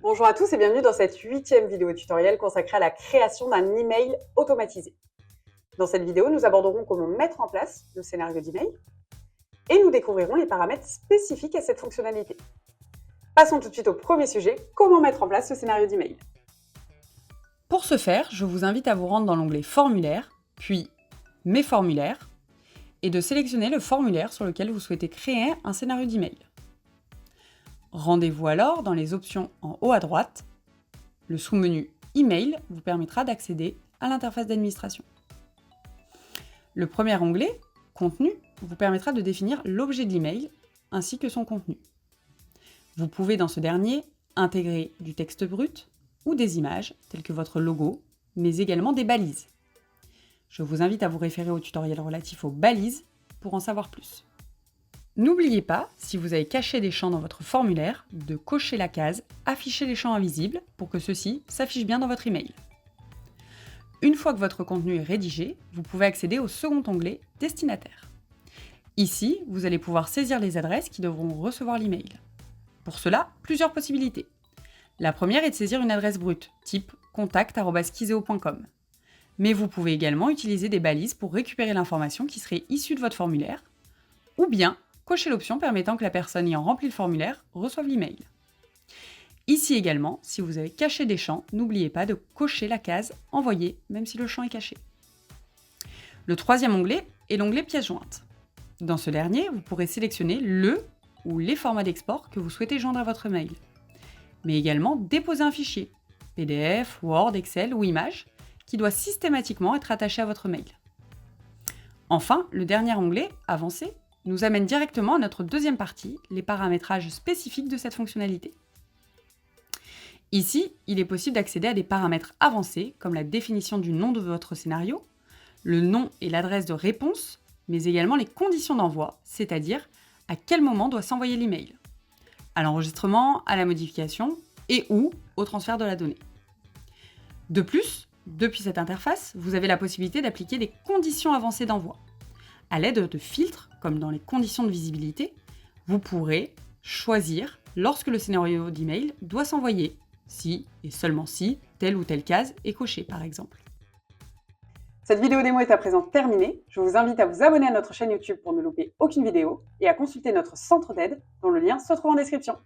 Bonjour à tous et bienvenue dans cette 8e vidéo tutoriel consacrée à la création d'un email automatisé. Dans cette vidéo, nous aborderons comment mettre en place le scénario d'email et nous découvrirons les paramètres spécifiques à cette fonctionnalité. Passons tout de suite au premier sujet, comment mettre en place ce scénario d'email. Pour ce faire, je vous invite à vous rendre dans l'onglet Formulaire, puis Mes formulaires, et de sélectionner le formulaire sur lequel vous souhaitez créer un scénario d'email. Rendez-vous alors dans les options en haut à droite. Le sous-menu Email vous permettra d'accéder à l'interface d'administration. Le premier onglet, Contenu, vous permettra de définir l'objet de l'email ainsi que son contenu. Vous pouvez dans ce dernier intégrer du texte brut ou des images telles que votre logo, mais également des balises. Je vous invite à vous référer au tutoriel relatif aux balises pour en savoir plus. N'oubliez pas, si vous avez caché des champs dans votre formulaire, de cocher la case « Afficher les champs invisibles » pour que ceux-ci s'affichent bien dans votre email. Une fois que votre contenu est rédigé, vous pouvez accéder au second onglet « Destinataire ». Ici, vous allez pouvoir saisir les adresses qui devront recevoir l'email. Pour cela, plusieurs possibilités. La première est de saisir une adresse brute, type contact@kiseo.com. Mais vous pouvez également utiliser des balises pour récupérer l'information qui serait issue de votre formulaire, ou bien cocher l'option permettant que la personne ayant rempli le formulaire reçoive l'email. Ici également, si vous avez caché des champs, n'oubliez pas de cocher la case « Envoyer » même si le champ est caché. Le troisième onglet est l'onglet Pièces jointes. Dans ce dernier, vous pourrez sélectionner le ou les formats d'export que vous souhaitez joindre à votre mail, mais également déposer un fichier, PDF, Word, Excel ou image, qui doit systématiquement être attaché à votre mail. Enfin, le dernier onglet, Avancé, nous amène directement à notre deuxième partie, les paramétrages spécifiques de cette fonctionnalité. Ici, il est possible d'accéder à des paramètres avancés, comme la définition du nom de votre scénario, le nom et l'adresse de réponse, mais également les conditions d'envoi, c'est-à-dire à quel moment doit s'envoyer l'email, à l'enregistrement, à la modification et ou au transfert de la donnée. De plus, depuis cette interface, vous avez la possibilité d'appliquer des conditions avancées d'envoi. À l'aide de filtres, comme dans les conditions de visibilité, vous pourrez choisir lorsque le scénario d'email doit s'envoyer, si et seulement si telle ou telle case est cochée par exemple. Cette vidéo démo est à présent terminée. Je vous invite à vous abonner à notre chaîne YouTube pour ne louper aucune vidéo et à consulter notre centre d'aide dont le lien se trouve en description.